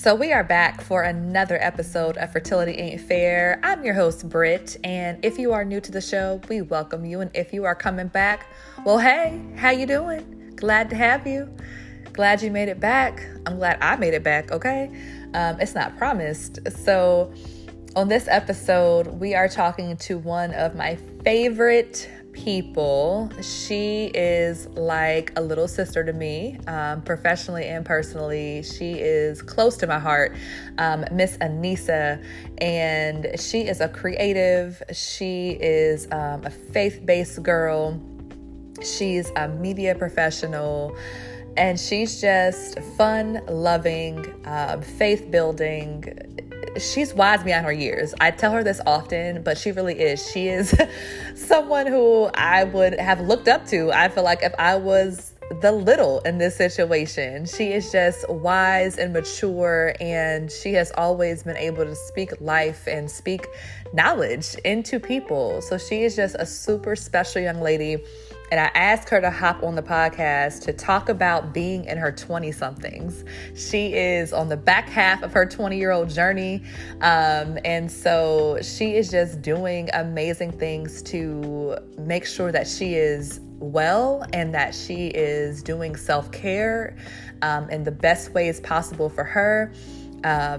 So we are back for another episode of Fertility Ain't Fair. I'm your host, Britt, and if you are new to the show, we welcome you. And if you are coming back, well, hey, how you doing? Glad to have you. Glad you made it back. I'm glad I made it back, okay? It's not promised. So on this episode, we are talking to one of my favorite people. She is like a little sister to me, professionally and personally. She is close to my heart, Miss Anissa, and she is a creative. She is a faith-based girl. She's a media professional, and she's just fun, loving, faith-building. She's wise beyond her years. I tell her this often, but she really is. She is someone who I would have looked up to. I feel like if I was the little in this situation, she is just wise and mature, and she has always been able to speak life and speak knowledge into people. So she is just a super special young lady. And I asked her to hop on the podcast to talk about being in her 20-somethings. She is on the back half of her 20-year-old journey. And so she is just doing amazing things to make sure that she is well and that she is doing self-care in the best ways possible for her.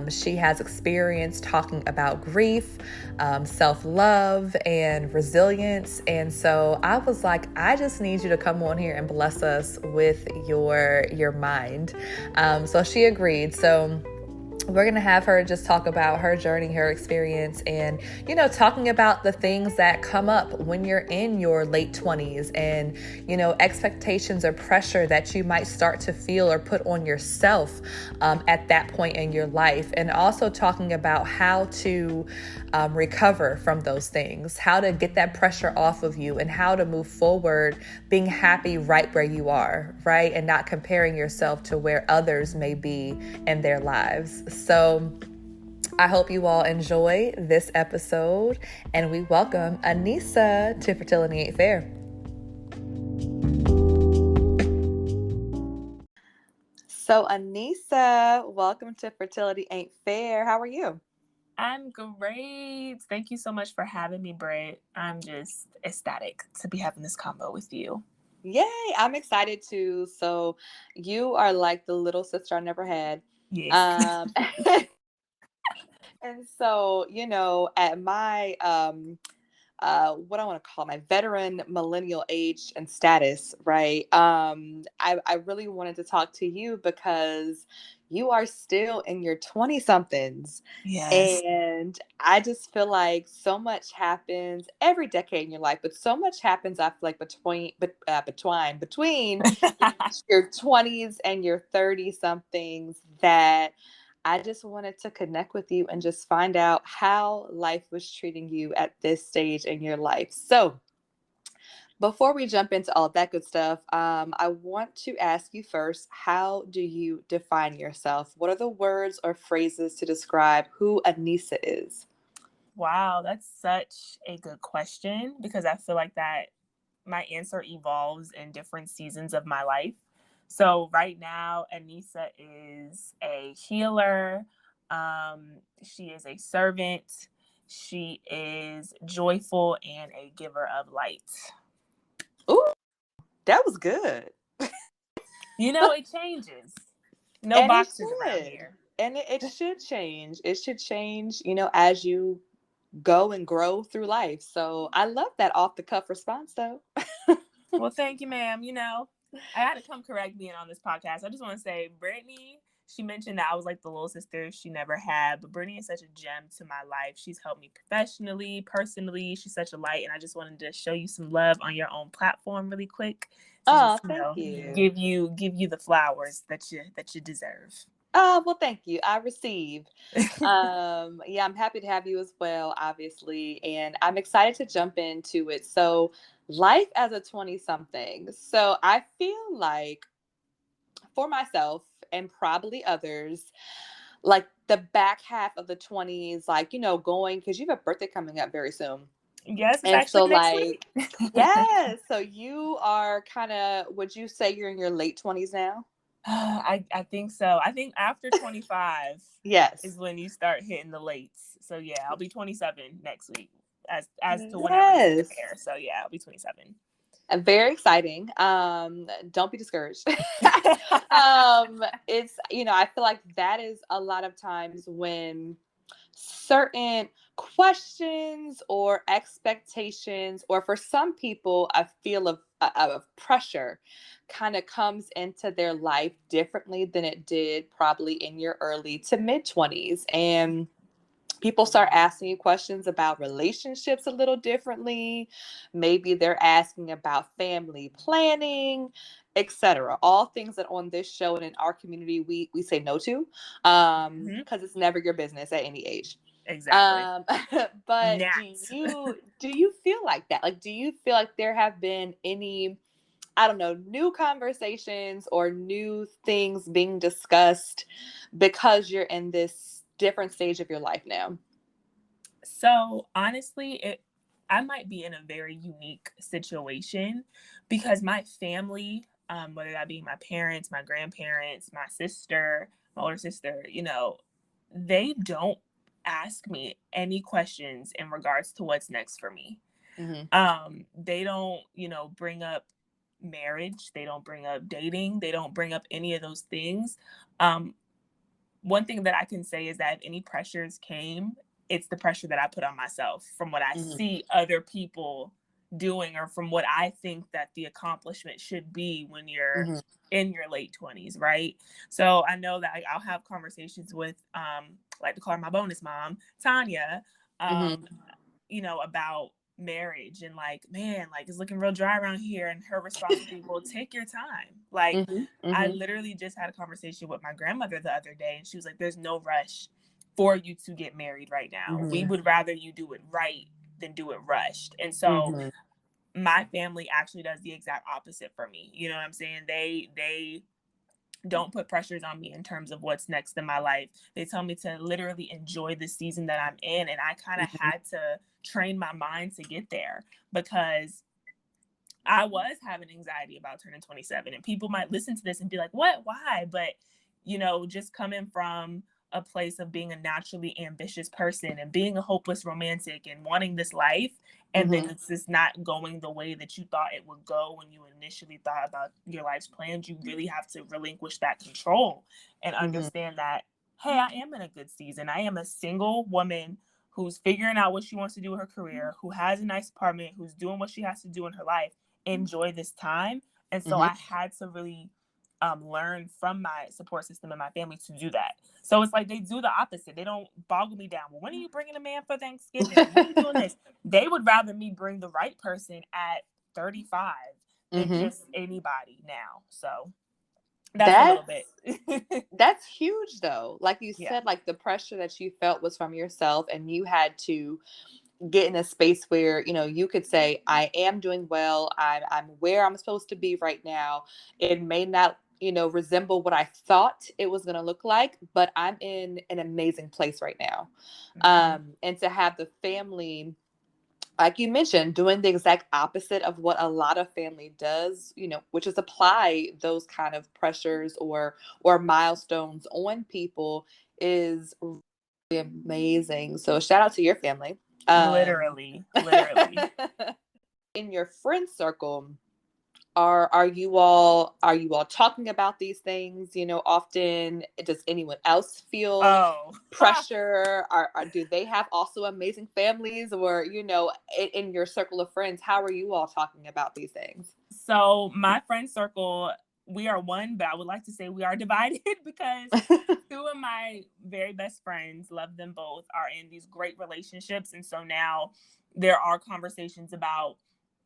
She has experience talking about grief, self-love, and resilience. And so I was like, I just need you to come on here and bless us with your mind. So she agreed. So we're going to have her just talk about her journey, her experience, and, talking about the things that come up when you're in your late 20s and, expectations or pressure that you might start to feel or put on yourself at that point in your life. And also talking about how to recover from those things, how to get that pressure off of you, and how to move forward being happy right where you are, right? And not comparing yourself to where others may be in their lives. So I hope you all enjoy this episode, and we welcome Anissa to Fertility Ain't Fair. So Anissa, welcome to Fertility Ain't Fair. How are you? I'm great. Thank you so much for having me, Britt. I'm just ecstatic to be having this combo with you. Yay, I'm excited too. So you are like the little sister I never had. Yes. And so, at my what I want to call my veteran millennial age and status, right? I really wanted to talk to you because you are still in your 20 somethings. Yes. And I just feel like so much happens every decade in your life, but so much happens, I feel like, between your 20s and your 30 somethings that I just wanted to connect with you and just find out how life was treating you at this stage in your life. So before we jump into all of that good stuff, I want to ask you first, how do you define yourself? What are the words or phrases to describe who Anissa is? Wow, that's such a good question, because I feel like that my answer evolves in different seasons of my life. So right now, Anissa is a healer. She is a servant. She is joyful and a giver of light. Ooh, that was good. It changes. No boxes around here. And it should change. It should change, as you go and grow through life. So I love that off the cuff response, though. Well, thank you, ma'am. I had to come correct being on this podcast. I just want to say, Brittany, she mentioned that I was like the little sister she never had, but Brittany is such a gem to my life. She's helped me professionally, personally. She's such a light, and I just wanted to show you some love on your own platform really quick. Thank you. Give you the flowers that you deserve. Oh, well, thank you. I receive. Yeah, I'm happy to have you as well, obviously. And I'm excited to jump into it. So life as a 20-something. So I feel like for myself and probably others, like the back half of the 20s, going, because you have a birthday coming up very soon. Yes, it's And actually so next week. yes, so you are would you say you're in your late 20s now? I think so. I think after 25 Yes. is when you start hitting the lates. So yeah, I'll be 27 next week as to whenever this Yes. airs. So yeah, I'll be 27. Very exciting. Don't be discouraged. It's, I feel like that is a lot of times when certain questions or expectations, or for some people, a feel of pressure kind of comes into their life differently than it did probably in your early to mid 20s. And people start asking you questions about relationships a little differently. Maybe they're asking about family planning, etc. All things that on this show and in our community we say no to, Mm-hmm. because it's never your business at any age. Exactly. Um, but do Nats. you feel like that? Like, do you feel like there have been any, I don't know, new conversations or new things being discussed because you're in this different stage of your life now? So honestly, I might be in a very unique situation because my family, whether that be my parents, my grandparents, my sister, my older sister, they don't ask me any questions in regards to what's next for me. Mm-hmm. They don't, bring up marriage. They don't bring up dating. They don't bring up any of those things. Um, One thing that I can say is that if any pressures came, it's the pressure that I put on myself from what I Mm-hmm. see other people doing, or from what I think that the accomplishment should be when you're Mm-hmm. in your late 20s, right? So I know that I'll have conversations with, I like to call her my bonus mom, Tanya, Mm-hmm. um, about marriage, and like, man, like it's looking real dry around here. And her response would be, well, take your time. Like, Mm-hmm. I Mm-hmm. literally just had a conversation with my grandmother the other day, and she was like, there's no rush for you to get married right now. We Mm-hmm. would rather you do it right than do it rushed. And so Mm-hmm. my family actually does the exact opposite for me. You know what I'm saying? They don't put pressures on me in terms of what's next in my life. They tell me to literally enjoy the season that I'm in. And I kind of Mm-hmm. had to train my mind to get there, because I was having anxiety about turning 27. And people might listen to this and be like, what? Why? But, just coming from a place of being a naturally ambitious person and being a hopeless romantic and wanting this life, and then Mm-hmm. it's just not going the way that you thought it would go when you initially thought about your life's plans, you really have to relinquish that control and Mm-hmm. understand that, hey, I am in a good season. I am a single woman who's figuring out what she wants to do with her career, who has a nice apartment, who's doing what she has to do in her life. Enjoy this time. And so Mm-hmm. I had to really learn from my support system and my family to do that. So it's like they do the opposite. They don't boggle me down. Well, when are you bringing a man for Thanksgiving? And when are you doing this? They would rather me bring the right person at 35 than Mm-hmm. just anybody now. So that's a little That's bit. that's huge though. Like you Yeah. said, like the pressure that you felt was from yourself, and you had to get in a space where you could say, I am doing well, I'm where I'm supposed to be right now. It may not resemble what I thought it was going to look like, but I'm in an amazing place right now. Mm-hmm. And to have the family, like you mentioned, doing the exact opposite of what a lot of family does, which is apply those kind of pressures or milestones on people, is really amazing. So shout out to your family. um Literally, literally. in your friend circle, are you all talking about these things often? Does anyone else feel Oh, pressure? Do they have also amazing families, or in your circle of friends, how are you all talking about these things? so my friend circle, we are one, but I would like to say we are divided because two of my very best friends, love them both, are in these great relationships. And so now there are conversations about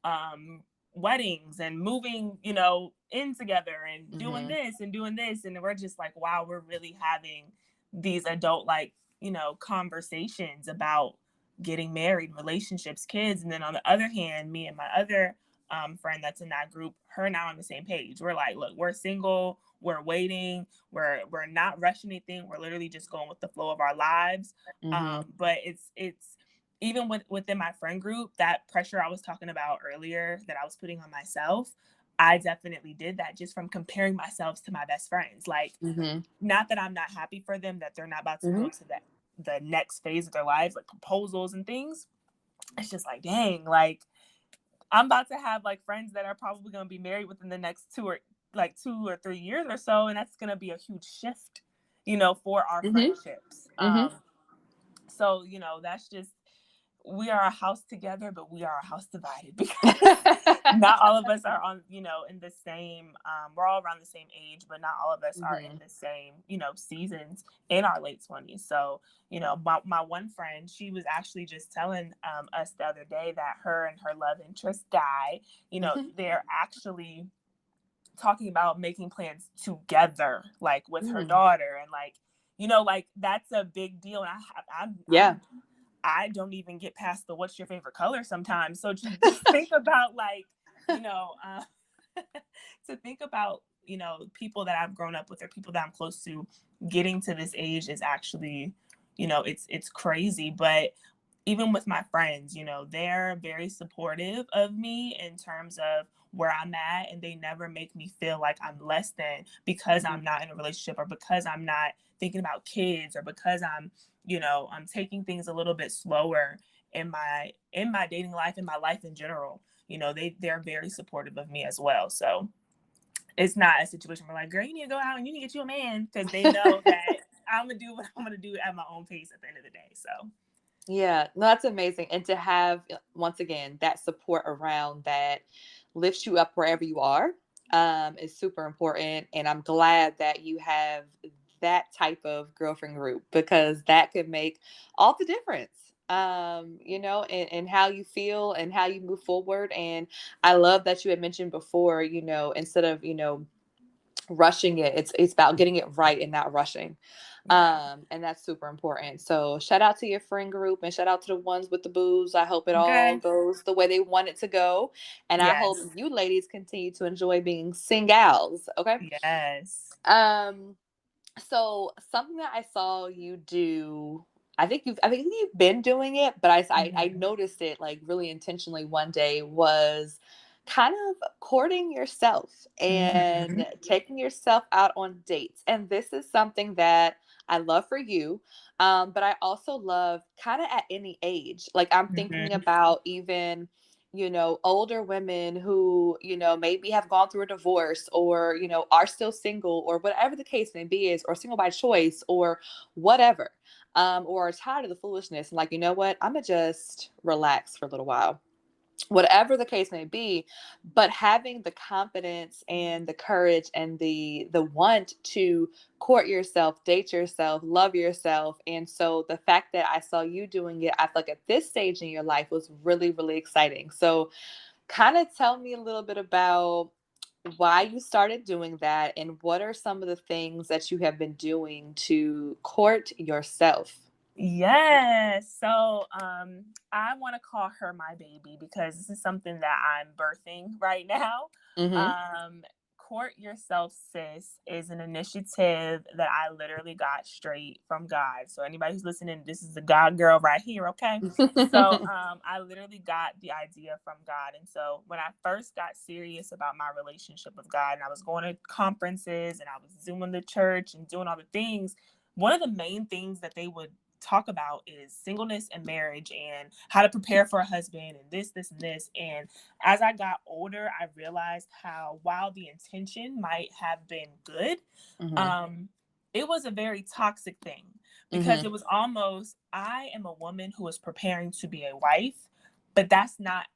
um, weddings and moving, in together and doing Mm-hmm. this and doing this. And we're just like, wow, we're really having these adult, like, conversations about getting married, relationships, kids. And then on the other hand, me and my other friend that's in that group, her and I are on the same page. We're like, look, we're single, we're waiting, we're not rushing anything. We're literally just going with the flow of our lives. Mm-hmm. But it's even within my friend group, that pressure I was talking about earlier that I was putting on myself, I definitely did that just from comparing myself to my best friends. Like, Mm-hmm. not that I'm not happy for them that they're not about to Mm-hmm. go to the next phase of their lives, like proposals and things. It's just like, dang, like I'm about to have like friends that are probably going to be married within the next 2 or 3 years or so, and that's going to be a huge shift, for our Mm-hmm. friendships. Mm-hmm. So that's just, we are a house together, but we are a house divided because not all of us are on, in the same, we're all around the same age, but not all of us are in Mm-hmm. the same, seasons in our late 20s. So, my one friend, she was actually just telling us the other day that her and her love interest guy, Mm-hmm. they're actually talking about making plans together, like with her Mm. daughter. And like, like that's a big deal. And Yeah. I don't even get past the what's your favorite color sometimes. So just think about like, to think about, people that I've grown up with or people that I'm close to getting to this age is actually, it's crazy. But even with my friends, they're very supportive of me in terms of where I'm at, and they never make me feel like I'm less than because Mm-hmm. I'm not in a relationship or because I'm not thinking about kids or because I'm taking things a little bit slower in my dating life, in my life in general. They're very supportive of me as well. So it's not a situation where like, girl, you need to go out and you need to get you a man, because they know that I'm gonna do what I'm gonna do at my own pace at the end of the day. So Yeah, no, that's amazing. And to have, once again, that support around that lifts you up wherever you are, is super important. And I'm glad that you have that type of girlfriend group, because that could make all the difference, and how you feel and how you move forward. And I love that you had mentioned before, instead of, rushing it, it's about getting it right and not rushing. yeah. And that's super important. So shout out to your friend group and shout out to the ones with the booze. I hope it all Okay. goes the way they want it to go, and I hope Yes. you ladies continue to enjoy being singles. Okay. Yes. um so something that I saw you do, I think you've been doing it, but I Mm-hmm. noticed it like really intentionally one day, was kind of courting yourself Mm-hmm. and taking yourself out on dates. And this is something that I love for you. But I also love kind of at any age. Like I'm thinking Mm-hmm. about even, older women who, maybe have gone through a divorce or, are still single or whatever the case may be, is, or single by choice or whatever, or are tired of the foolishness. And like, you know what? I'm going to just relax for a little while, whatever the case may be. But having the confidence and the courage and the want to court yourself, date yourself, love yourself. And so the fact that I saw you doing it, I feel like at this stage in your life was really, really exciting. So kind of tell me a little bit about why you started doing that and what are some of the things that you have been doing to court yourself. Yes. So I want to call her my baby because this is something that I'm birthing right now. Mm-hmm. Um Court Yourself Sis is an initiative that I literally got straight from God. So anybody who's listening, this is the God girl right here, okay? So I literally got the idea from God. And so when I first got serious about my relationship with God, and I was going to conferences and I was zooming the church and doing all the things, one of the main things that they would talk about is singleness and marriage and how to prepare for a husband and this and this. And as I got older, I realized how, while the intention might have been good, Mm-hmm. um it was a very toxic thing, because Mm-hmm. it was almost, I am a woman who is preparing to be a wife, but that's not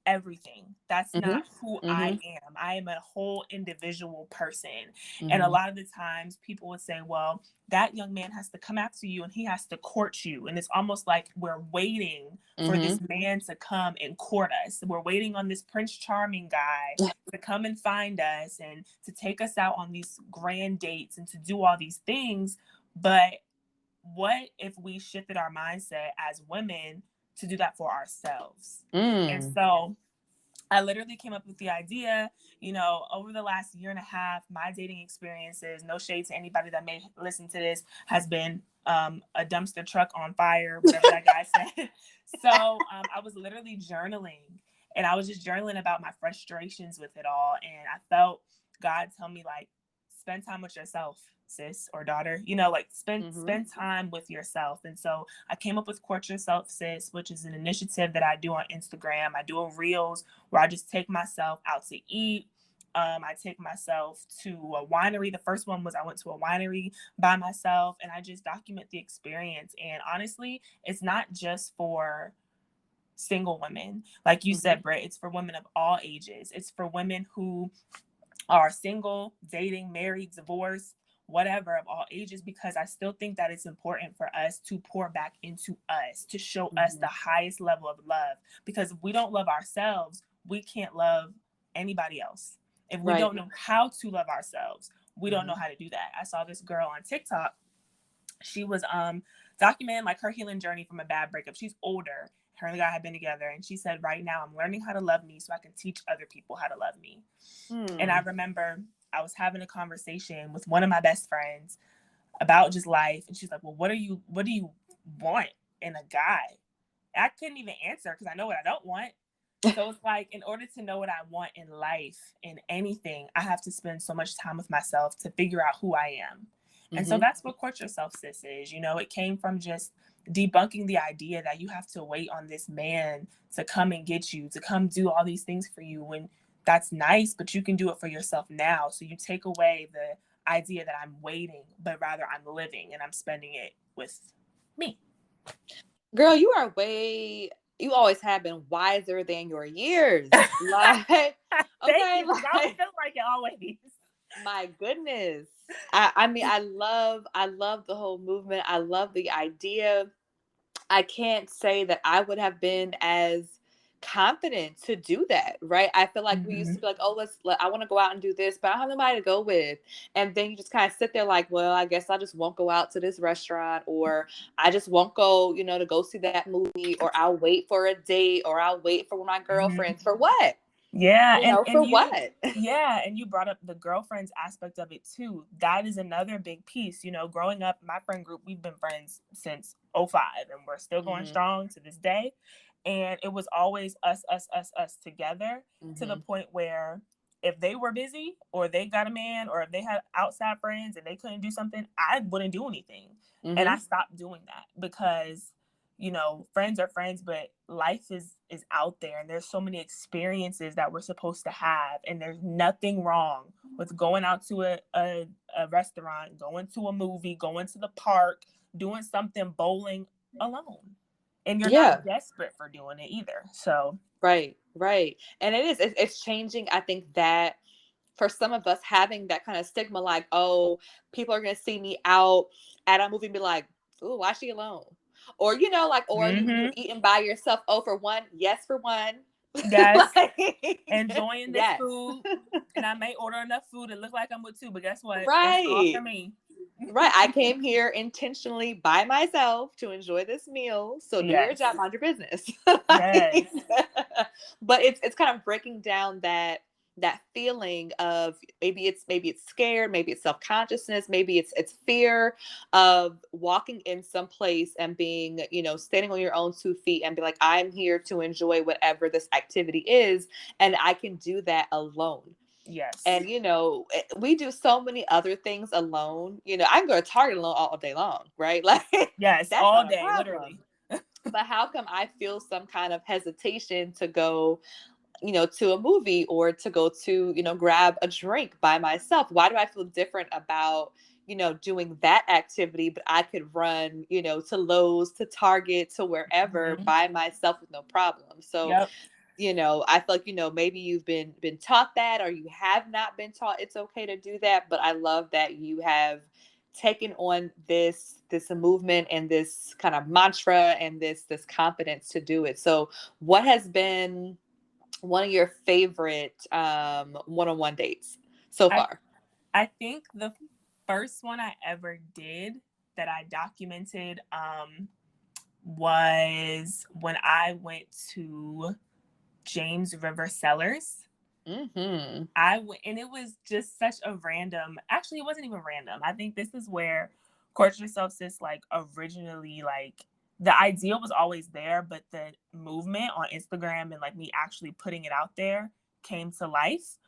everything. That's Mm-hmm. not who I Mm-hmm. am. I am a whole individual person. And a Mm-hmm. lot of the times people would say, well, that young man has to come after you and he has to court you. And it's almost like we're waiting for Mm-hmm. this man to come and court us. We're waiting on this Prince Charming guy to come and find us and to take us out on these grand dates and to do all these things. But what if we shifted our mindset as women to do that for ourselves? And Mm. so I literally came up with the idea, over the last year and a half, my dating experiences, no shade to anybody that may listen to this, has been a dumpster truck on fire, whatever that guy said. So I was literally journaling And I was just journaling about my frustrations with it all. And I felt God tell me, like, spend time with yourself, sis or daughter, like spend time with yourself. And so I came up with Court Yourself Sis, which is an initiative that I do on Instagram. I do a reels where I just take myself out to eat. I take myself to a winery. The first one was I went to a winery by myself, and I just document the experience. And honestly, it's not just for single women. Like you said, Britt, it's for women of all ages. It's for women who are single, dating, married, divorced, whatever, of all ages, because I still think that it's important for us to pour back into us, to show us the highest level of love. Because if we don't love ourselves, we can't love anybody else. If we don't know how to love ourselves, we don't know how to do that. I saw this girl on TikTok. She was documenting like her healing journey from a bad breakup. She's older. Her and the guy had been together, and she said, right now I'm learning how to love me so I can teach other people how to love me. And I remember I was having a conversation with one of my best friends about just life, and she's like, well, what do you want in a guy? And I couldn't even answer because I know what I don't want. So it's like, in order to know what I want in life, in anything, I have to spend so much time with myself to figure out who I am. And so that's what Court Yourself Sis is. It came from just debunking the idea that you have to wait on this man to come and get you, to come do all these things for you, when that's nice, but you can do it for yourself now. So you take away the idea that I'm waiting, but rather I'm living and I'm spending it with me. Girl, you always have been wiser than your years. Like, okay, okay, I don't feel like it always. My goodness. I mean, I love the whole movement. I love the idea. I can't say that I would have been as confident to do that, right? I feel like we used to be like, oh, I want to go out and do this, but I don't have nobody to go with. And then you just kind of sit there like, well, I guess I just won't go out to this restaurant, or I just won't go, to go see that movie, or I'll wait for a date, or I'll wait for my girlfriends. For what? Yeah. For what? Yeah. And you brought up the girlfriends aspect of it too. That is another big piece. Growing up, my friend group, we've been friends since '05, and we're still going strong to this day. And it was always us together, to the point where if they were busy or they got a man, or if they had outside friends and they couldn't do something, I wouldn't do anything. And I stopped doing that because friends are friends, but life is out there, and there's so many experiences that we're supposed to have, and there's nothing wrong with going out to a restaurant, going to a movie, going to the park, doing something, bowling alone. And you're not desperate for doing it either. So right. And it's changing. I think that for some of us, having that kind of stigma, like, oh, people are going to see me out at a movie and be like, ooh, why is she alone? Or, or you're eating by yourself. Oh, for one. Yes, for one. Yes. Enjoying this food. And I may order enough food to look like I'm with two, but guess what? Right. It's all for me. Right. I came here intentionally by myself to enjoy this meal. So do your job, mind your business. Yes. But it's kind of breaking down that feeling of maybe it's scared, maybe it's self-consciousness, maybe it's fear of walking in some place and being, standing on your own 2 feet and be like, I'm here to enjoy whatever this activity is, and I can do that alone. Yes. And, we do so many other things alone. I can go to Target alone all day long, right? Like, yes, that's all day, literally. But how come I feel some kind of hesitation to go, to a movie, or to go to, grab a drink by myself? Why do I feel different about, doing that activity, but I could run, to Lowe's, to Target, to wherever by myself with no problem? So, I feel like, maybe you've been taught that, or you have not been taught it's okay to do that. But I love that you have taken on this movement and this kind of mantra and this confidence to do it. So what has been one of your favorite one-on-one dates so far? I think the first one I ever did that I documented was when I went to James River Cellars. And it was just such a random, actually it wasn't even random. I think this is where Court Yourself Sis like originally like the idea was always there, but the movement on Instagram and like me actually putting it out there came to life.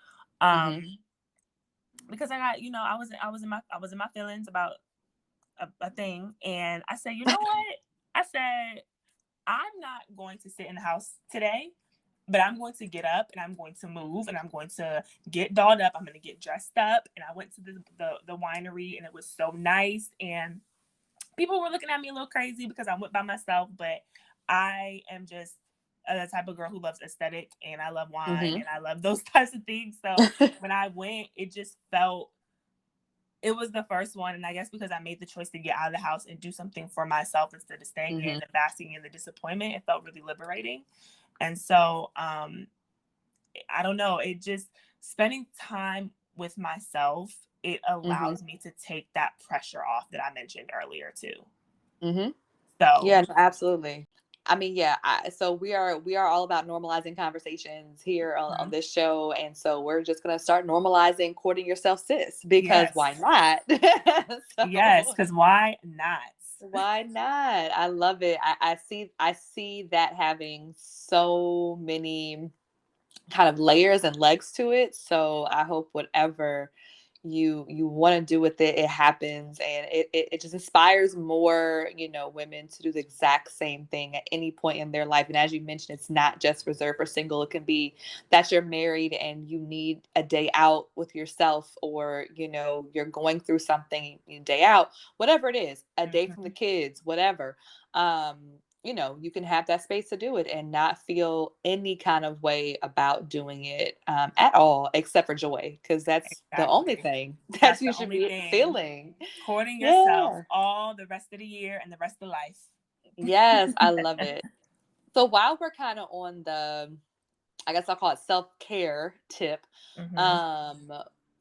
Because I got, I was in my feelings about a thing, and I said, you know what? I said, I'm not going to sit in the house today, but I'm going to get up and I'm going to move and I'm going to get dolled up. I'm going to get dressed up. And I went to the winery, and it was so nice. And people were looking at me a little crazy because I went by myself, but I am just the type of girl who loves aesthetic, and I love wine and I love those types of things. So when I went, it just felt, it was the first one. And I guess because I made the choice to get out of the house and do something for myself instead of staying in and basking in the disappointment, it felt really liberating. And so, I don't know, it just, spending time with myself, it allows me to take that pressure off that I mentioned earlier too. So yeah, absolutely. I mean, yeah. So we are all about normalizing conversations here on this show, and so we're just gonna start normalizing courting yourself, sis, because why not? Yes, because why not? Why not? I love it. I see that having so many kind of layers and legs to it. So I hope whatever you want to do with it, it happens, and it just inspires more, women to do the exact same thing at any point in their life. And as you mentioned, it's not just reserved for single. It can be that you're married and you need a day out with yourself, or you're going through something, day out, whatever it is, a day from the kids, whatever. You can have that space to do it and not feel any kind of way about doing it at all, except for joy, because that's the only thing that you should be feeling. Courting yourself all the rest of the year and the rest of life. Yes, I love it. So while we're kind of on the, I guess I'll call it self-care tip,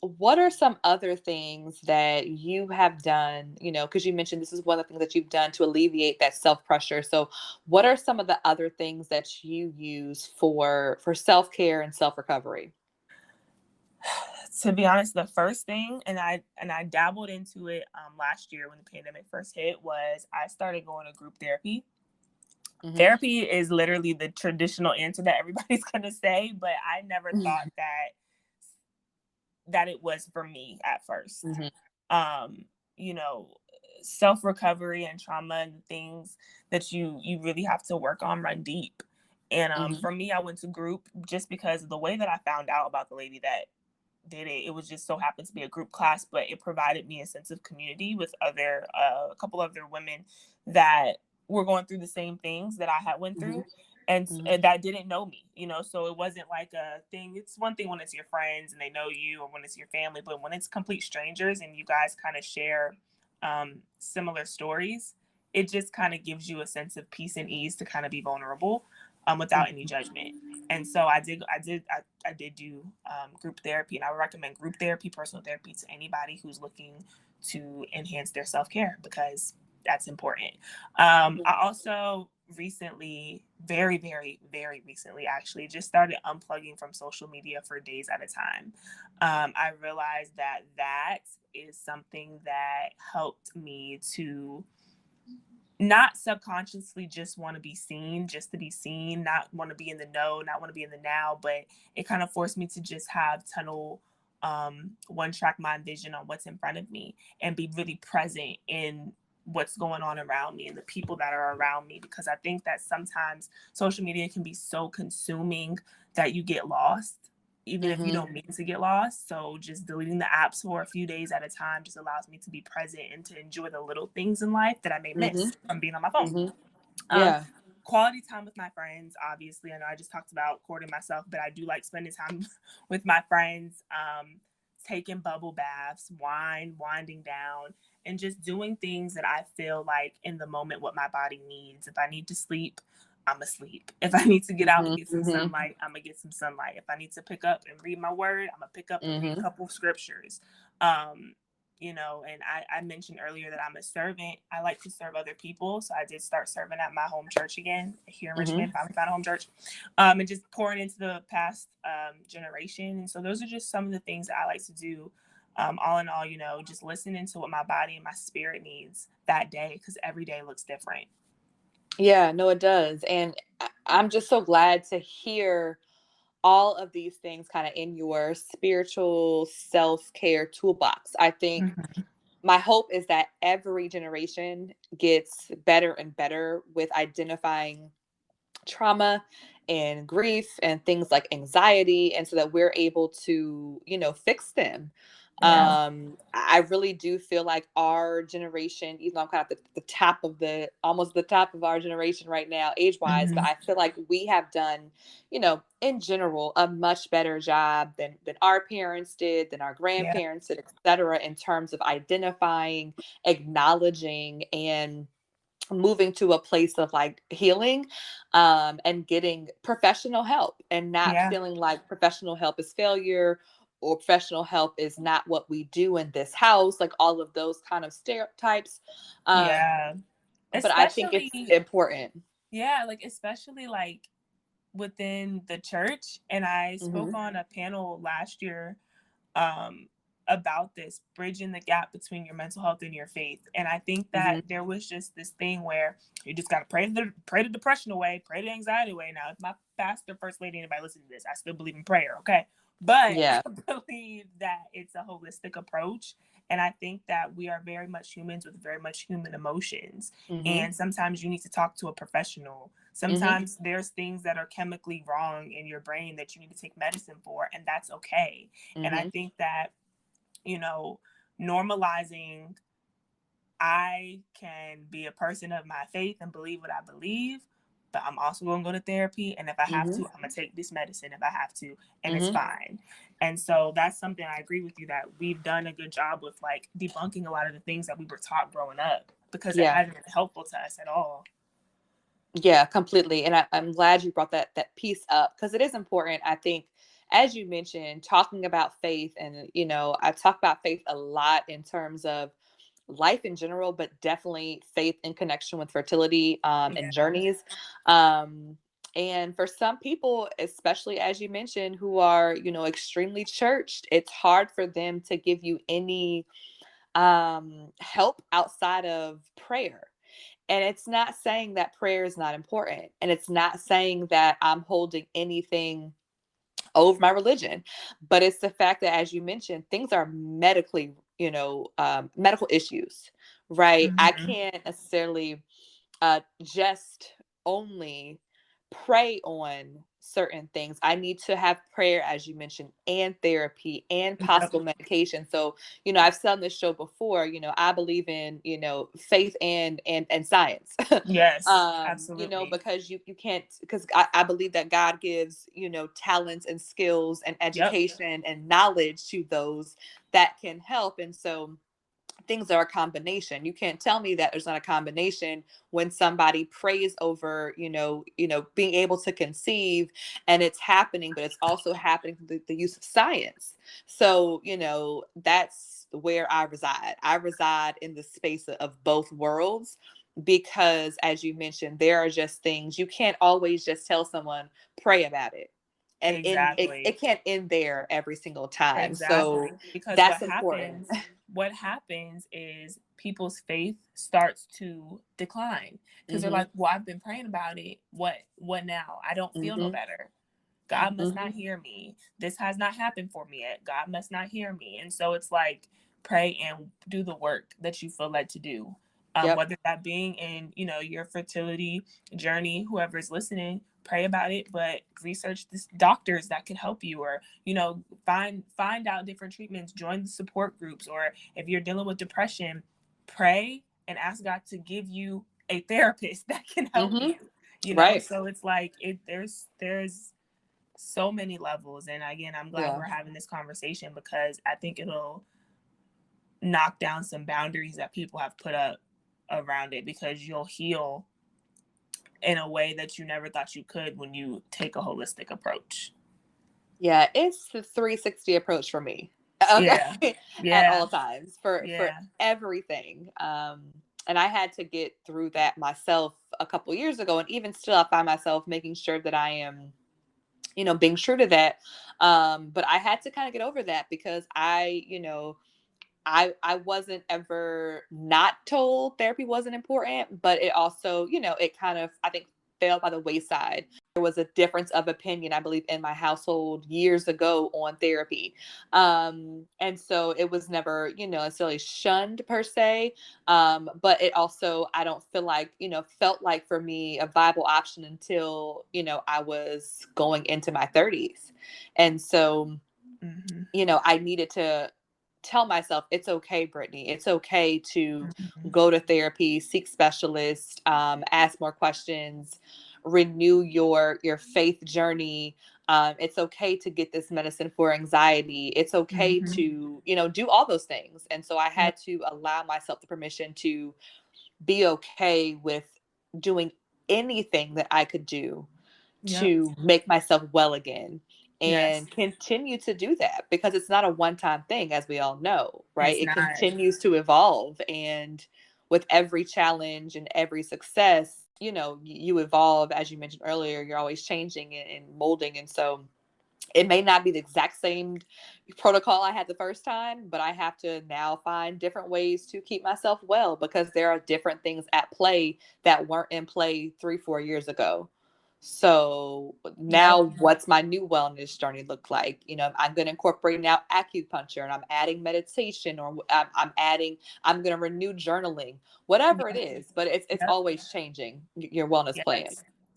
what are some other things that you have done, because you mentioned this is one of the things that you've done to alleviate that self-pressure. So what are some of the other things that you use for self-care and self-recovery? To be honest, the first thing, and I dabbled into it last year when the pandemic first hit, was I started going to group therapy. Therapy is literally the traditional answer that everybody's going to say, but I never thought that it was for me at first. Self-recovery and trauma and things that you really have to work on run deep. And for me, I went to group just because of the way that I found out about the lady that did it. It was just so happened to be a group class, but it provided me a sense of community with a couple other women that were going through the same things that I had went through. And that didn't know me, so it wasn't like a thing. It's one thing when it's your friends and they know you, or when it's your family, but when it's complete strangers and you guys kind of share similar stories, it just kind of gives you a sense of peace and ease to kind of be vulnerable without any judgment. And so I did do group therapy, and I would recommend group therapy, personal therapy to anybody who's looking to enhance their self-care, because that's important. I also recently, very, very, very recently, actually, just started unplugging from social media for days at a time. I realized that is something that helped me to not subconsciously just want to be seen, just to be seen, not want to be in the know, not want to be in the now, but it kind of forced me to just have tunnel, one track mind vision on what's in front of me and be really present in what's going on around me and the people that are around me. Because I think that sometimes social media can be so consuming that you get lost, even if you don't mean to get lost. So just deleting the apps for a few days at a time just allows me to be present and to enjoy the little things in life that I may miss from being on my phone. Quality time with my friends, obviously. I know I just talked about courting myself, but I do like spending time with my friends, taking bubble baths, winding down, and just doing things that I feel like in the moment what my body needs. If I need to sleep, I'm asleep. If I need to get out and get some sunlight, I'm gonna get some sunlight. If I need to pick up and read my word, I'm gonna pick up and read a couple of scriptures. And I mentioned earlier that I'm a servant. I like to serve other people. So I did start serving at my home church again here in Richmond, finally found a home church, and just pouring into the past generation. And so those are just some of the things that I like to do. All in all, just listening to what my body and my spirit needs that day, because every day looks different. Yeah, no, it does. And I'm just so glad to hear all of these things kind of in your spiritual self-care toolbox. I think Mm-hmm. my hope is that every generation gets better and better with identifying trauma and grief and things like anxiety, and so that we're able to, fix them. Yeah. I really do feel like our generation, even though I'm kind of at the top of the almost the top of our generation right now age wise, but Mm-hmm. I feel like we have done, in general, a much better job than our parents did, than our Yeah. grandparents did, etc., in terms of identifying, acknowledging, and moving to a place of like healing, and getting professional help, and not Yeah. feeling like professional help is failure, or professional help is not what we do in this house, like all of those kind of stereotypes. Yeah. But I think it's Especially, important. yeah, like especially like within the church. And I spoke Mm-hmm. on a panel last year um, about this bridging the gap between your mental health and your faith. And I think that Mm-hmm. there was just this thing where you just got to pray the depression away, pray the anxiety away. Now, if my pastor, first lady, anybody listening to this, I still believe in prayer, okay? But Yeah. I believe that it's a holistic approach. And I think that we are very much humans with very much human emotions. Mm-hmm. And sometimes you need to talk to a professional. Mm-hmm. Sometimes there's things that are chemically wrong in your brain that you need to take medicine for, and that's okay. And I Mm-hmm. think that, you know, normalizing, I can be a person of my faith and believe what I believe, but I'm also going to go to therapy. And if I have Mm-hmm. to, I'm going to take this medicine if I have to, and it's Mm-hmm. fine. And so that's something I agree with you that we've done a good job with, like debunking a lot of the things that we were taught growing up, because it Yeah. hasn't been helpful to us at all. Yeah, completely. And I'm glad you brought that piece up, because it is important. I think, as you mentioned, talking about faith, and I talk about faith a lot in terms of life in general, but definitely faith in connection with fertility, and Yeah. journeys. Um, and for some people, especially as you mentioned, who are, extremely churched, it's hard for them to give you any help outside of prayer. And it's not saying that prayer is not important. And it's not saying that I'm holding anything over my religion. But it's the fact that, as you mentioned, things are medically, medical issues, right? I Mm-hmm. can't necessarily just only pray on certain things. I need to have prayer, as you mentioned, and therapy and Yep. possible medication. So, I've said on this show before, I believe in, faith and science. Yes, absolutely. Because you can't, because I believe that God gives, talents and skills and Yep. education and knowledge to those that can help. And so things are a combination. You can't tell me that there's not a combination when somebody prays over, being able to conceive, and it's happening, but it's also happening through the use of science. So, that's where I reside. I reside in the space of both worlds, because, as you mentioned, there are just things you can't always just tell someone, pray about it. And Exactly. it can't end there every single time. So Exactly. Because that's important. what happens is people's faith starts to decline because they're Mhm. like, "Well, I've been praying about it. What now? I don't feel no Mhm. better. God must not Mhm. hear me. This has not happened for me yet. God must not hear me." And so it's like, pray and do the work that you feel led to do. Yep. Whether that being in, your fertility journey, whoever's listening, pray about it, but research this doctors that can help you, or, find out different treatments, join the support groups, or if you're dealing with depression, pray and ask God to give you a therapist that can help Mhm. you. Right. So it's like there's so many levels. And again, I'm glad Yeah. we're having this conversation because I think it'll knock down some boundaries that people have put up around it, because you'll heal in a way that you never thought you could when you take a holistic approach. Yeah, it's the 360 approach for me. Yeah. Okay. At Yeah. all times, for Yeah. everything. And I had to get through that myself a couple years ago, and even still I find myself making sure that I am, being true to that. But I had to kind of get over that, because I, I wasn't ever not told therapy wasn't important, but it also, it kind of, I think, fell by the wayside. There was a difference of opinion, I believe, in my household years ago on therapy. And so it was never, necessarily shunned per se. But it also, I don't feel like, felt like for me a viable option until, I was going into my 30s. And so, I needed to tell myself it's okay, Brittany. It's okay to go to therapy, seek specialists, ask more questions, renew your faith journey. It's okay to get this medicine for anxiety. It's okay to, do all those things. And so I had to allow myself the permission to be okay with doing anything that I could do to make myself well again, and continue to do that, because it's not a one-time thing, as we all know, right? It continues to evolve, and with every challenge and every success, you evolve. As you mentioned earlier, you're always changing and molding, and so it may not be the exact same protocol I had the first time, but I have to now find different ways to keep myself well, because there are different things at play that weren't in play 3-4 years ago. So now what's my new wellness journey look like? I'm going to incorporate now acupuncture, and I'm adding meditation, or I'm going to renew journaling, whatever it is, but it's always changing your wellness plan.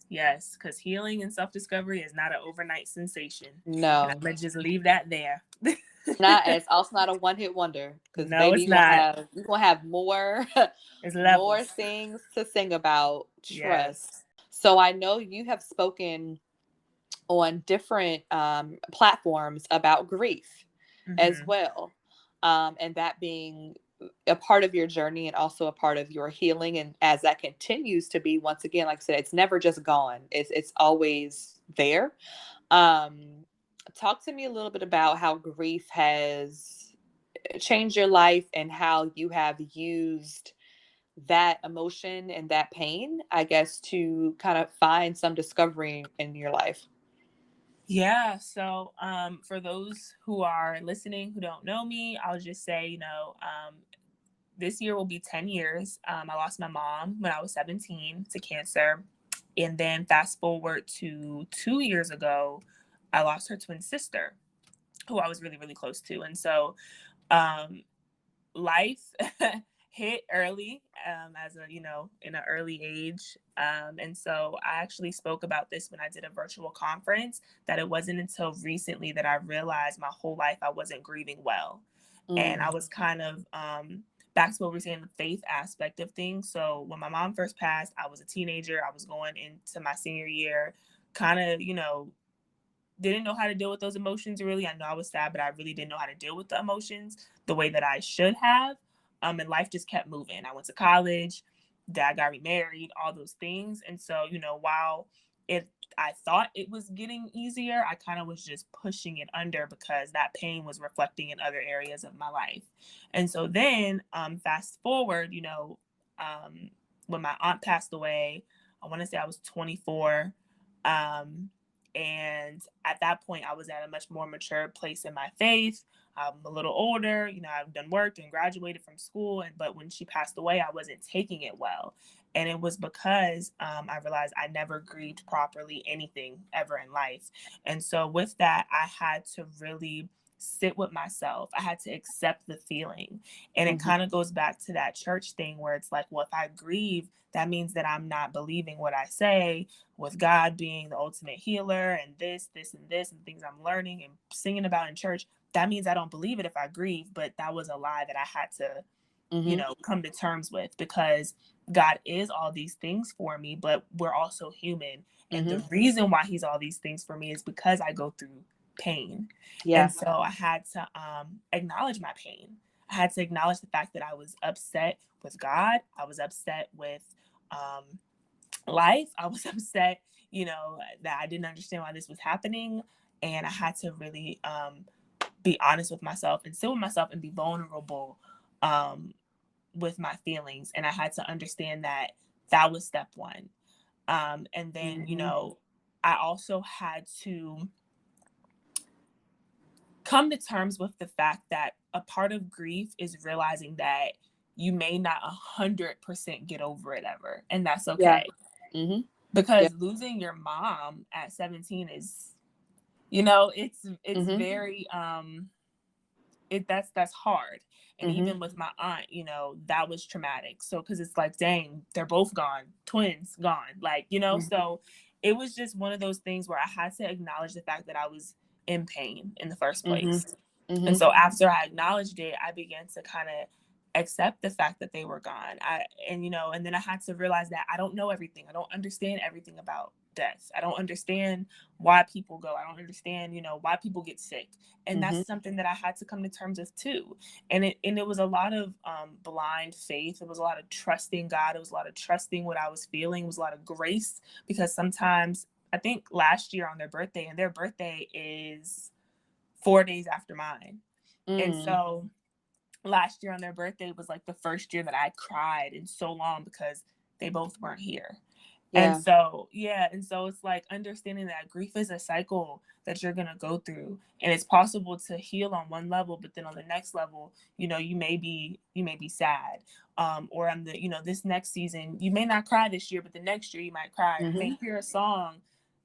Yes, because healing and self-discovery is not an overnight sensation. No. And I'm going to just leave that there. It's also not a one-hit wonder, because baby, you're gonna have more more things to sing about. Trust. So I know you have spoken on different platforms about grief as well, and that being a part of your journey and also a part of your healing. And as that continues to be, once again, like I said, it's never just gone. It's always there. Talk to me a little bit about how grief has changed your life, and how you have used that emotion and that pain, I guess, to kind of find some discovery in your life. Yeah. So for those who are listening who don't know me, I'll just say, this year will be 10 years. I lost my mom when I was 17 to cancer. And then fast forward to 2 years ago, I lost her twin sister, who I was really, really close to. And so life hit early, as a, in an early age. And so I actually spoke about this when I did a virtual conference, that it wasn't until recently that I realized my whole life I wasn't grieving well. And I was kind of, back to what we were saying, the faith aspect of things. So when my mom first passed, I was a teenager. I was going into my senior year, kind of, didn't know how to deal with those emotions really. I know I was sad, but I really didn't know how to deal with the emotions the way that I should have. And life just kept moving. I went to college, dad got remarried, all those things. And so, while I thought it was getting easier, I kind of was just pushing it under, because that pain was reflecting in other areas of my life. And so then fast forward, when my aunt passed away, I want to say I was 24. And at that point, I was at a much more mature place in my faith. I'm a little older, I've done work and graduated from school. But when she passed away, I wasn't taking it well. And it was because I realized I never grieved properly anything ever in life. And so with that, I had to really sit with myself. I had to accept the feeling. And it kind of goes back to that church thing where it's like, well, if I grieve, that means that I'm not believing what I say, with God being the ultimate healer, and this, and things I'm learning and singing about in church. That means I don't believe it if I grieve. But that was a lie that I had to, come to terms with, because God is all these things for me, but we're also human. And the reason why he's all these things for me is because I go through pain. Yeah. And so I had to acknowledge my pain. I had to acknowledge the fact that I was upset with God. I was upset with life. I was upset, that I didn't understand why this was happening. And I had to really be honest with myself and sit with myself and be vulnerable with my feelings. And I had to understand that that was step one. And then, I also had to come to terms with the fact that a part of grief is realizing that you may not 100% get over it ever, and that's okay. Mm-hmm. Because losing your mom at 17 is, you know, it's Mm-hmm. very that's hard. And Mm-hmm. even with my aunt, you know, that was traumatic. So because it's like, dang, they're both gone, twins gone, like, you know. Mm-hmm. So it was just one of those things where I had to acknowledge the fact that I was in pain in the first place. Mm-hmm. And so after I acknowledged it, I began to kind of accept the fact that they were gone. And then I had to realize that I don't know everything. I don't understand everything about death. I don't understand why people go. I don't understand, you know, why people get sick. And Mm-hmm. that's something that I had to come to terms with too. And it was a lot of blind faith. It was a lot of trusting God. It was a lot of trusting what I was feeling. It was a lot of grace, because sometimes, I think last year on their birthday, and their birthday is 4 days after mine. And so last year on their birthday was like the first year that I cried in so long, because they both weren't here. And so it's like understanding that grief is a cycle that you're going to go through, and it's possible to heal on one level, but then on the next level, you know, you may be sad, or on the, you know, this next season, you may not cry this year, but the next year you might cry. You may hear a song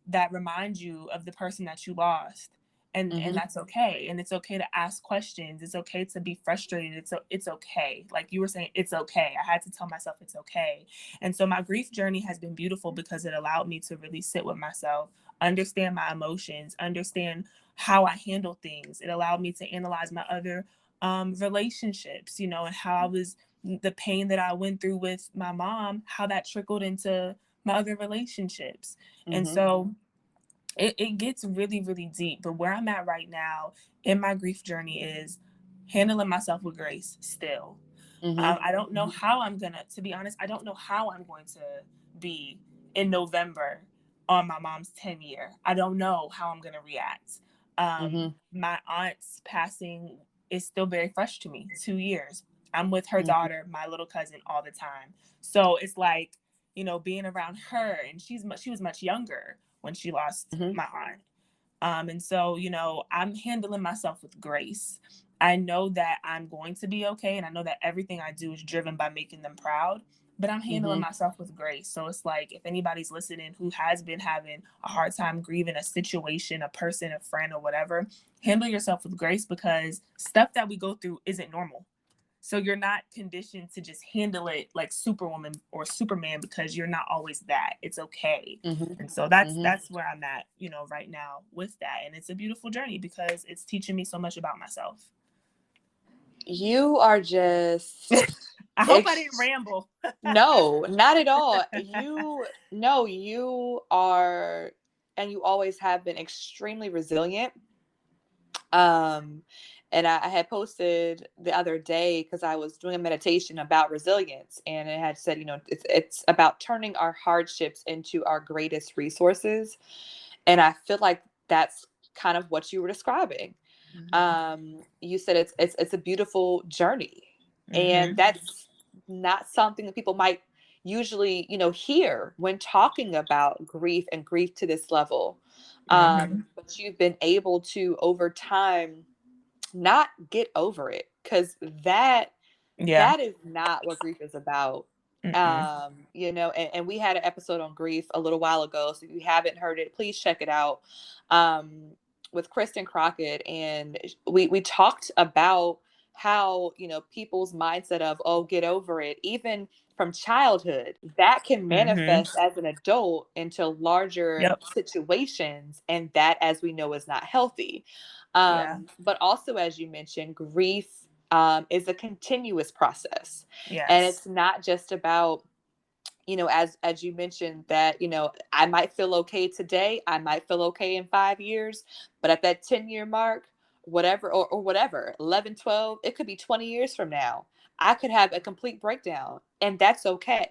that reminds you of the person that you lost. And that's okay. And it's okay to ask questions. It's okay to be frustrated. It's okay. Like you were saying, it's okay. I had to tell myself it's okay. And so my grief journey has been beautiful, because it allowed me to really sit with myself, understand my emotions, understand how I handle things. It allowed me to analyze my other relationships, you know, and how the pain that I went through with my mom, how that trickled into my other relationships. And so it gets really, really deep. But where I'm at right now in my grief journey is handling myself with grace still. I don't know how to be honest, I don't know how I'm going to be in November on my mom's 10 year. I don't know how I'm going to react. My aunt's passing is still very fresh to me, 2 years. I'm with her daughter, my little cousin, all the time. So it's like, you know, being around her, and she was much younger when she lost my aunt. And so, you know, I'm handling myself with grace. I know that I'm going to be okay. And I know that everything I do is driven by making them proud, but I'm handling myself with grace. So it's like, if anybody's listening who has been having a hard time grieving a situation, a person, a friend, or whatever, handle yourself with grace, because stuff that we go through isn't normal. So you're not conditioned to just handle it like Superwoman or Superman, because you're not always that. It's okay. And so that's where I'm at, you know, right now with that. And it's a beautiful journey, because it's teaching me so much about myself. You are just I hope I didn't ramble. No, not at all. You are, and you always have been, extremely resilient. And I had posted the other day, because I was doing a meditation about resilience, and it had said, you know, it's about turning our hardships into our greatest resources. And I feel like that's kind of what you were describing. You said it's a beautiful journey, and that's not something that people might usually, you know, hear when talking about grief and grief to this level. But you've been able to, over time, not get over it, because that is not what grief is about. You know, and we had an episode on grief a little while ago, so if you haven't heard it, please check it out, with Kristen Crockett. And we talked about how, you know, people's mindset of, oh, get over it, even from childhood, that can manifest as an adult into larger situations, and that, as we know, is not healthy. But also, as you mentioned, grief is a continuous process. And it's not just about, you know, as you mentioned, that, you know, I might feel okay today, I might feel okay in 5 years, but at that 10-year mark, whatever, or whatever, 11, 12, it could be 20 years from now, I could have a complete breakdown, and that's okay.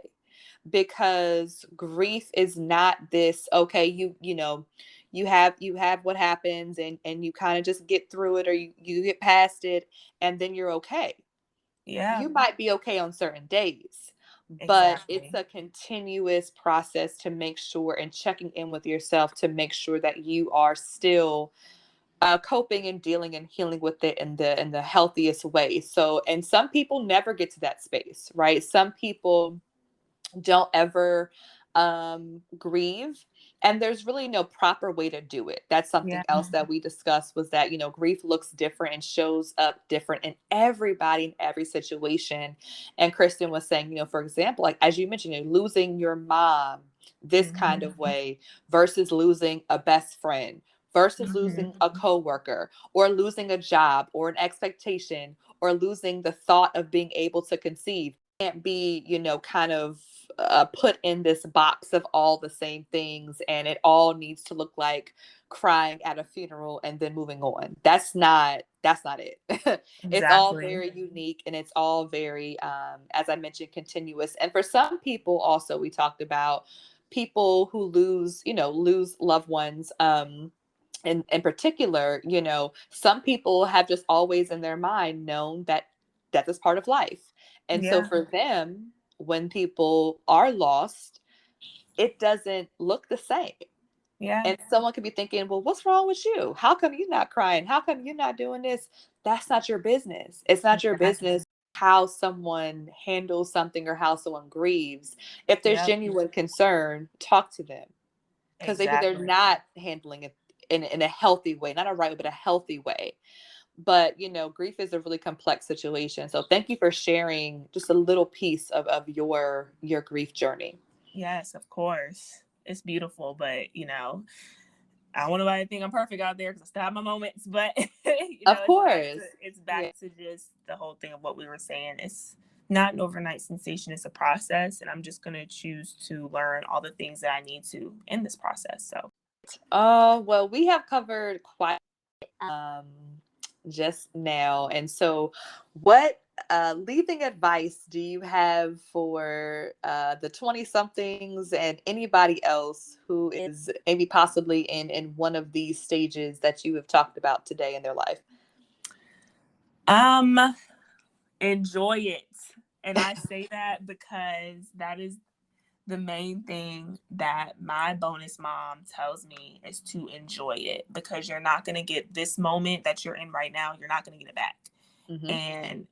Because grief is not this, okay, you know, you have what happens, and you kind of just get through it, or you get past it, and then you're okay. You might be okay on certain days, but it's a continuous process to make sure, and checking in with yourself to make sure that you are still coping and dealing and healing with it in the healthiest way. So, and some people never get to that space, right? Some people don't ever grieve, and there's really no proper way to do it. That's something Yeah. else that we discussed, was that, grief looks different and shows up different in everybody in every situation. And Kristen was saying, for example, like as you mentioned, losing your mom this kind of way versus losing a best friend versus losing a coworker or losing a job or an expectation or losing the thought of being able to conceive. Can't be, kind of put in this box of all the same things, and it all needs to look like crying at a funeral and then moving on. That's not it. It's all Exactly. very unique, and it's all very, as I mentioned, continuous. And for some people also, we talked about people who lose loved ones, in particular, some people have just always in their mind known that death is part of life. And so Yeah. for them, when people are lost, it doesn't look the same. Yeah. And someone could be thinking, well, what's wrong with you? How come you're not crying? How come you're not doing this? That's not your business. It's not your Exactly. business how someone handles something or how someone grieves. If there's Yep. genuine concern, talk to them, because maybe they're Exactly. not handling it in a healthy way, not a right way, but a healthy way. But grief is a really complex situation. So thank you for sharing just a little piece of your grief journey. Yes, of course. It's beautiful, but I don't want nobody to think I'm perfect out there because I still have my moments. But Of course. it's Yeah. back to just the whole thing of what we were saying. It's not an overnight sensation. It's a process, and I'm just gonna choose to learn all the things that I need to in this process. So, Well, we have covered quite just now. And so what leaving advice do you have for the 20 somethings and anybody else who is maybe possibly in one of these stages that you have talked about today in their life? enjoy it, and I say that because that is the main thing that my bonus mom tells me is to enjoy it, because you're not going to get this moment that you're in right now. You're not going to get it back. Mm-hmm. And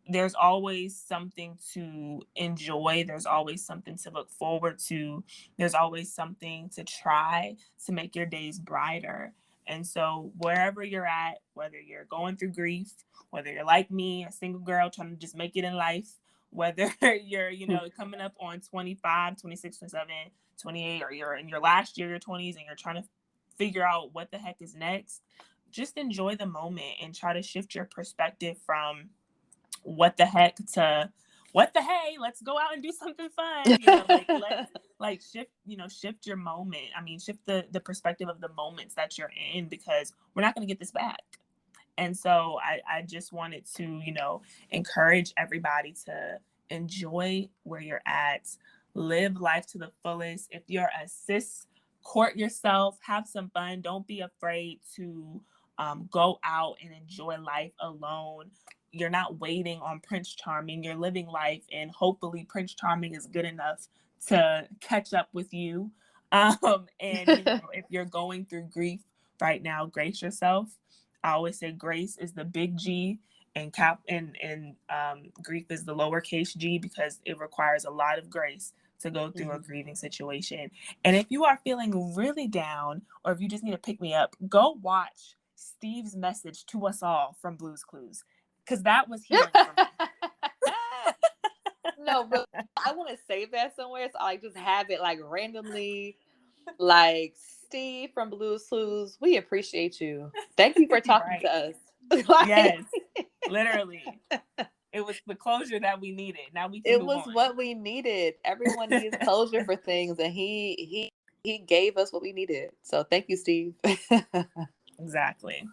there's always something to enjoy. There's always something to look forward to. There's always something to try to make your days brighter. And so wherever you're at, whether you're going through grief, whether you're like me, a single girl trying to just make it in life, whether you're, coming up on 25, 26, 27, 28, or you're in your last year, your 20s, and you're trying to figure out what the heck is next, just enjoy the moment and try to shift your perspective from what the heck to what the hey, let's go out and do something fun. Let's shift your moment. I mean, shift the perspective of the moments that you're in, because we're not going to get this back. And so I just wanted to, encourage everybody to enjoy where you're at, live life to the fullest. If you're a cis, court yourself, have some fun. Don't be afraid to go out and enjoy life alone. You're not waiting on Prince Charming. You're living life, and hopefully Prince Charming is good enough to catch up with you. And if you're going through grief right now, grace yourself. I always say grace is the big G, and grief is the lowercase g, because it requires a lot of grace to go through a grieving situation. And if you are feeling really down, or if you just need to pick me up, go watch Steve's message to us all from Blue's Clues, because that was healing for me. No, really, I want to save that somewhere, so I just have it like randomly, like, Steve from Blue's Clues, we appreciate you. Thank you for talking Right. to us. Yes, literally. It was the closure that we needed. Now we can It move was on. what we needed. Everyone needs closure for things, and he gave us what we needed. So thank you, Steve. Exactly.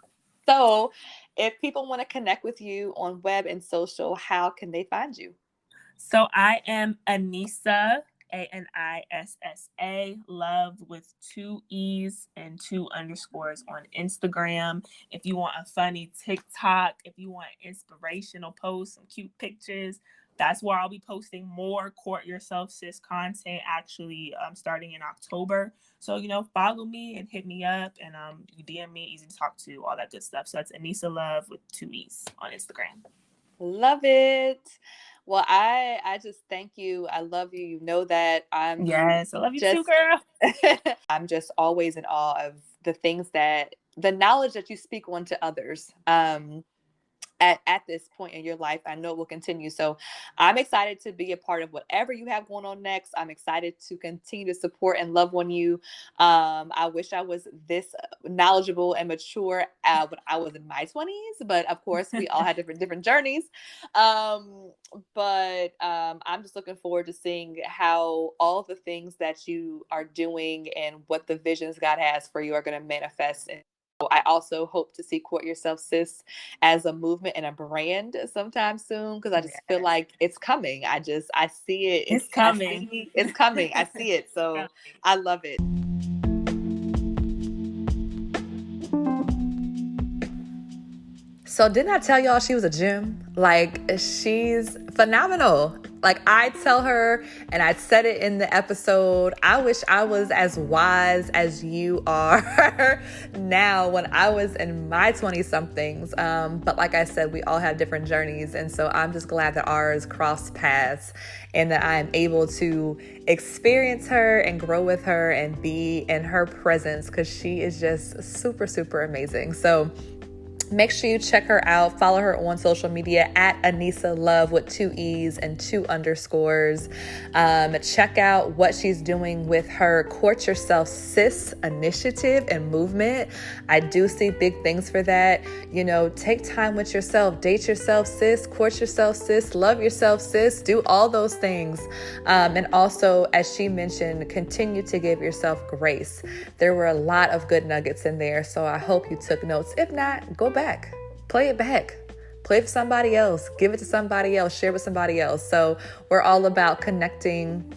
So, if people want to connect with you on web and social, how can they find you? So I am Anissa, Anissa, love with 2 E's and 2 underscores on Instagram. If you want a funny TikTok, if you want inspirational posts, some cute pictures, that's where I'll be posting more Court Yourself Sis content, actually starting in October. So, follow me and hit me up, and you DM me, easy to talk to, all that good stuff. So that's Anissa Love with 2 E's on Instagram. Love it. Well, I just thank you. I love you. You know that I'm Yes, I love you too, girl. I'm just always in awe of the knowledge that you speak on to others. At this point in your life, I know it will continue. So I'm excited to be a part of whatever you have going on next. I'm excited to continue to support and love on you. I wish I was this knowledgeable and mature when I was in my 20s, but of course we all had different journeys. But I'm just looking forward to seeing how all the things that you are doing and what the visions God has for you are going to manifest. And I also hope to see Court Yourself Sis as a movement and a brand sometime soon, because I just feel like it's coming. I see it. It's coming. It's coming. I see it. So I love it. So didn't I tell y'all she was a gem? Like, she's phenomenal. Like, I tell her, and I said it in the episode, I wish I was as wise as you are now when I was in my 20-somethings. But like I said, we all have different journeys. And so I'm just glad that ours crossed paths and that I am able to experience her and grow with her and be in her presence, because she is just super, super amazing. So make sure you check her out. Follow her on social media at Anissa Love with 2 E's and 2 underscores. Check out what she's doing with her Court Yourself Sis initiative and movement. I do see big things for that. Take time with yourself, date yourself, sis, court yourself, sis, love yourself, sis, do all those things. And also, as she mentioned, continue to give yourself grace. There were a lot of good nuggets in there, so I hope you took notes. If not, go back, play it back, play it for somebody else, give it to somebody else, share with somebody else. So we're all about connecting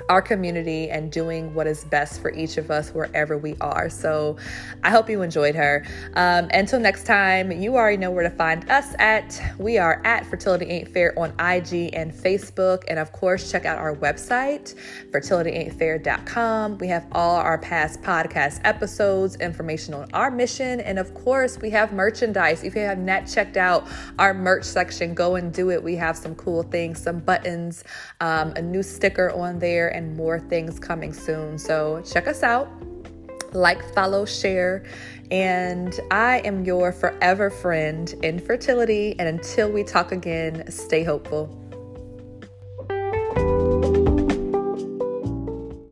our community and doing what is best for each of us wherever we are. So I hope you enjoyed her. Until next time, you already know where to find us at. We are at Fertility Ain't Fair on IG and Facebook. And of course, check out our website, fertilityaintfair.com. We have all our past podcast episodes, information on our mission. And of course, we have merchandise. If you have not checked out our merch section, go and do it. We have some cool things, some buttons, a new sticker on there, and more things coming soon. So check us out, like, follow, share, and I am your forever friend in fertility. And until we talk again, stay hopeful.